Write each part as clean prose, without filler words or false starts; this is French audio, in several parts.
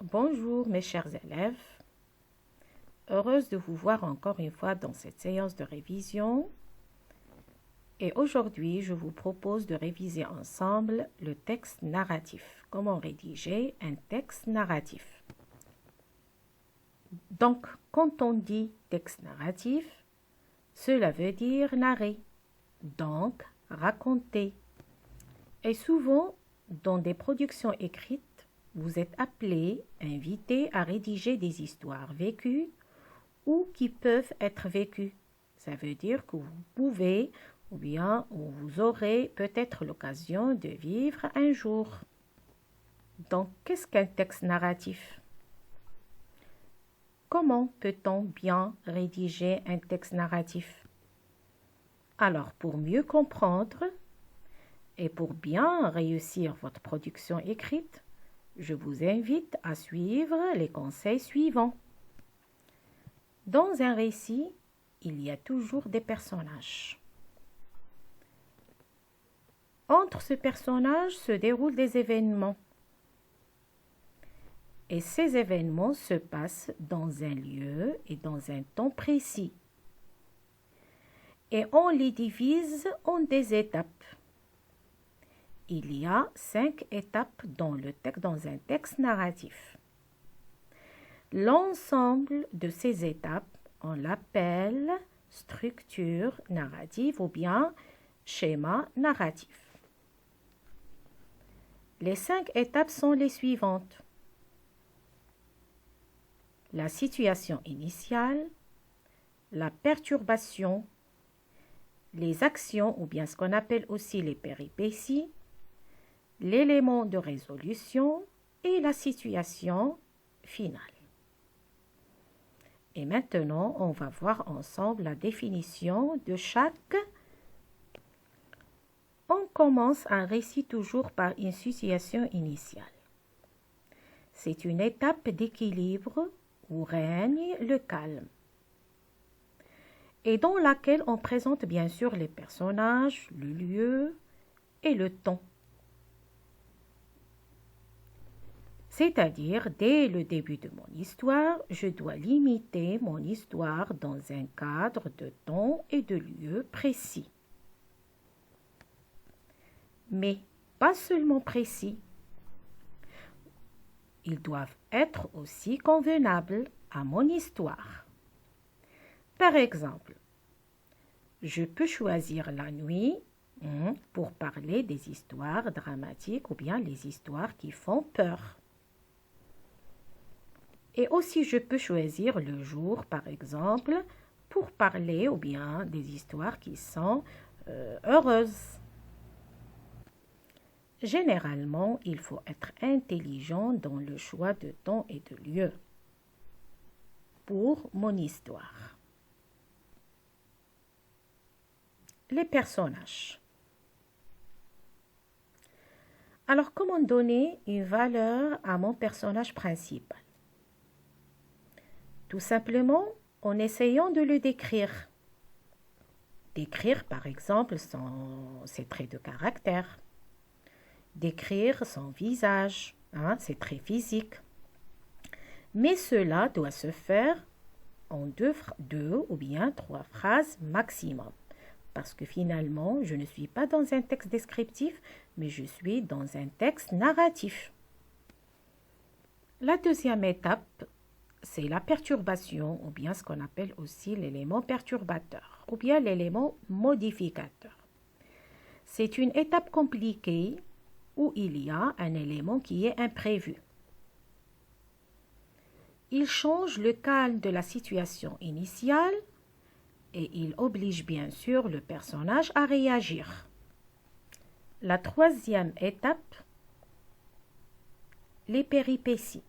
Bonjour mes chers élèves, heureuse de vous voir encore une fois dans cette séance de révision. Et aujourd'hui, je vous propose de réviser ensemble le texte narratif. Comment rédiger un texte narratif? Donc, quand on dit texte narratif, cela veut dire narrer, donc raconter. Et souvent, dans des productions écrites, vous êtes appelé, invité à rédiger des histoires vécues ou qui peuvent être vécues. Ça veut dire que vous pouvez ou bien vous aurez peut-être l'occasion de vivre un jour. Donc, qu'est-ce qu'un texte narratif? Comment peut-on bien rédiger un texte narratif? Alors, pour mieux comprendre et pour bien réussir votre production écrite, je vous invite à suivre les conseils suivants. Dans un récit, il y a toujours des personnages. Entre ces personnages se déroulent des événements. Et ces événements se passent dans un lieu et dans un temps précis. Et on les divise en des étapes. Il y a 5 étapes dans un texte narratif. L'ensemble de ces étapes, on l'appelle structure narrative ou bien schéma narratif. Les 5 étapes sont les suivantes. La situation initiale, la perturbation, les actions ou bien ce qu'on appelle aussi les péripéties, l'élément de résolution et la situation finale. Et maintenant, on va voir ensemble la définition de chaque. On commence un récit toujours par une situation initiale. C'est une étape d'équilibre où règne le calme et dans laquelle on présente bien sûr les personnages, le lieu et le temps. C'est-à-dire, dès le début de mon histoire, je dois limiter mon histoire dans un cadre de temps et de lieu précis. Mais pas seulement précis. Ils doivent être aussi convenables à mon histoire. Par exemple, je peux choisir la nuit pour parler des histoires dramatiques ou bien les histoires qui font peur. Et aussi, je peux choisir le jour, par exemple, pour parler ou bien des histoires qui sont heureuses. Généralement, il faut être intelligent dans le choix de temps et de lieu pour mon histoire. Les personnages. Alors, comment donner une valeur à mon personnage principal? Tout simplement en essayant de le décrire. Décrire, par exemple, ses traits de caractère. Décrire son visage, ses traits physiques. Mais cela doit se faire en deux ou bien 3 phrases maximum. Parce que finalement, je ne suis pas dans un texte descriptif, mais je suis dans un texte narratif. La deuxième étape, c'est la perturbation, ou bien ce qu'on appelle aussi l'élément perturbateur, ou bien l'élément modificateur. C'est une étape compliquée où il y a un élément qui est imprévu. Il change le calme de la situation initiale et il oblige bien sûr le personnage à réagir. La troisième étape, les péripéties.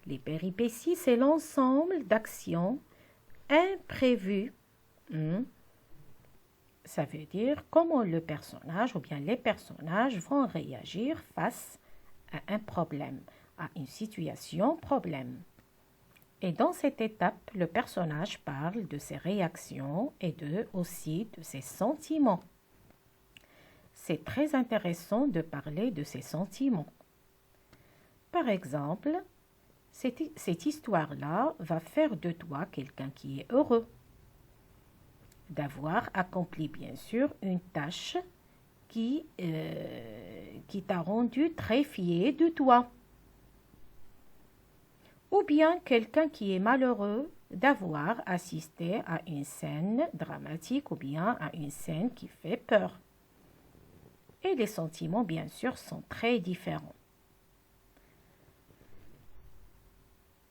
Les péripéties, c'est l'ensemble d'actions imprévues. Ça veut dire comment le personnage ou bien les personnages vont réagir face à un problème, à une situation problème. Et dans cette étape, le personnage parle de ses réactions et aussi de ses sentiments. C'est très intéressant de parler de ses sentiments. Par exemple, cette histoire-là va faire de toi quelqu'un qui est heureux, d'avoir accompli bien sûr une tâche qui t'a rendu très fier de toi. Ou bien quelqu'un qui est malheureux d'avoir assisté à une scène dramatique ou bien à une scène qui fait peur. Et les sentiments, bien sûr, sont très différents.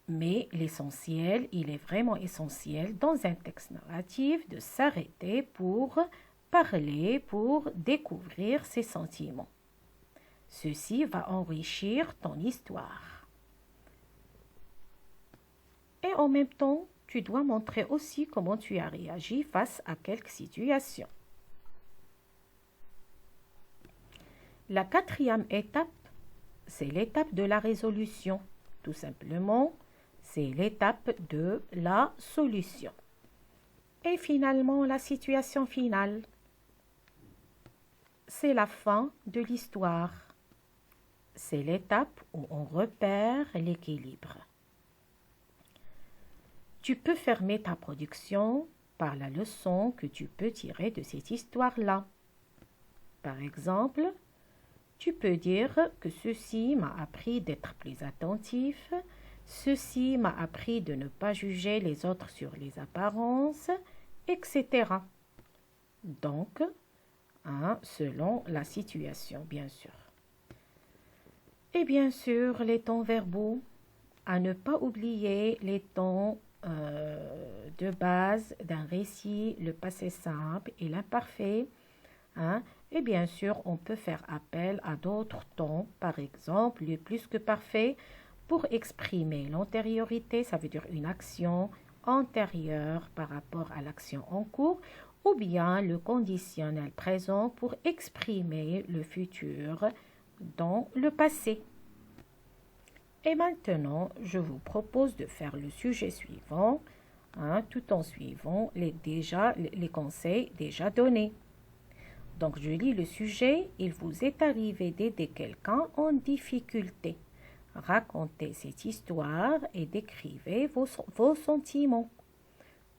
Mais l'essentiel, il est vraiment essentiel dans un texte narratif de s'arrêter pour parler, pour découvrir ses sentiments. Ceci va enrichir ton histoire. Et en même temps, tu dois montrer aussi comment tu as réagi face à quelque situation. La quatrième étape, c'est l'étape de la résolution. Tout simplement, c'est l'étape de la solution. Et finalement, la situation finale, c'est la fin de l'histoire. C'est l'étape où on repère l'équilibre. Tu peux fermer ta production par la leçon que tu peux tirer de cette histoire-là. Par exemple, tu peux dire que ceci m'a appris d'être plus attentif, ceci m'a appris de ne pas juger les autres sur les apparences, etc. Donc, selon la situation, bien sûr. Et bien sûr, les temps verbaux, à ne pas oublier les temps de base d'un récit, le passé simple et l'imparfait. Et bien sûr, on peut faire appel à d'autres temps, par exemple, le plus que parfait, pour exprimer l'antériorité, ça veut dire une action antérieure par rapport à l'action en cours, ou bien le conditionnel présent pour exprimer le futur dans le passé. Et maintenant, je vous propose de faire le sujet suivant, tout en suivant les conseils déjà donnés. Donc, je lis le sujet. Il vous est arrivé d'aider quelqu'un en difficulté. Racontez cette histoire et décrivez vos sentiments.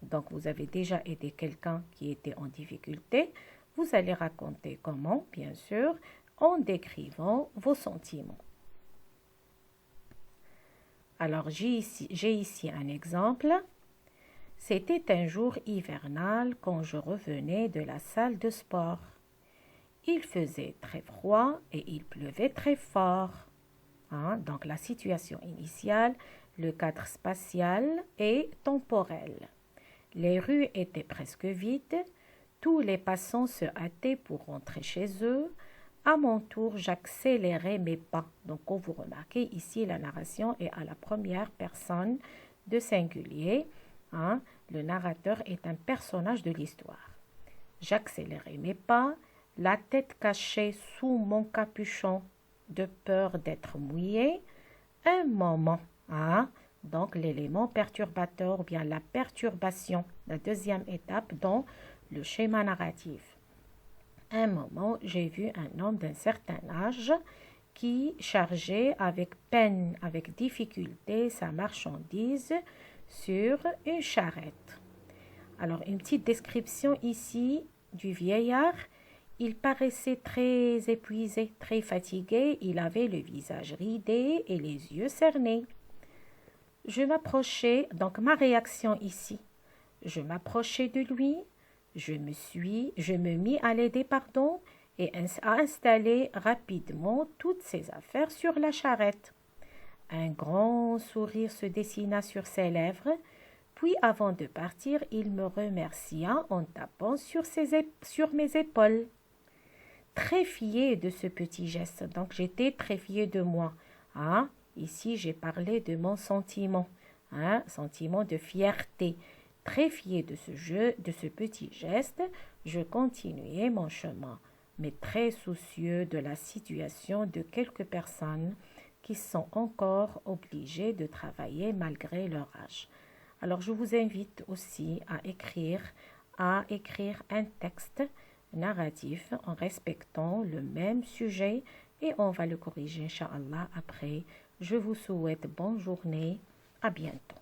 Donc, vous avez déjà aidé quelqu'un qui était en difficulté. Vous allez raconter comment, bien sûr, en décrivant vos sentiments. Alors, j'ai ici un exemple. C'était un jour hivernal quand je revenais de la salle de sport. Il faisait très froid et il pleuvait très fort. Donc la situation initiale, le cadre spatial et temporel. Les rues étaient presque vides. Tous les passants se hâtaient pour rentrer chez eux. À mon tour, j'accélérais mes pas. Donc, quand vous remarquez ici, la narration est à la première personne de singulier. Le narrateur est un personnage de l'histoire. J'accélérais mes pas, la tête cachée sous mon capuchon de peur d'être mouillée. Un moment, donc l'élément perturbateur ou bien la perturbation, la deuxième étape dans le schéma narratif. Un moment, j'ai vu un homme d'un certain âge qui chargeait avec peine, avec difficulté sa marchandise sur une charrette. Alors, une petite description ici du vieillard. Il paraissait très épuisé, très fatigué. Il avait le visage ridé et les yeux cernés. Je m'approchais, donc ma réaction ici, je m'approchais de lui. Je me mis à l'aider, et à installer rapidement toutes ses affaires sur la charrette. Un grand sourire se dessina sur ses lèvres, puis avant de partir, il me remercia en tapant sur mes épaules. Très fier de ce petit geste, donc j'étais très fier de moi. Ici, j'ai parlé de mon sentiment, sentiment de fierté. Très fier de ce petit geste, je continuais mon chemin, mais très soucieux de la situation de quelques personnes qui sont encore obligées de travailler malgré leur âge. Alors, je vous invite aussi à écrire un texte narratif en respectant le même sujet et on va le corriger, Inch'Allah, après. Je vous souhaite bonne journée. À bientôt.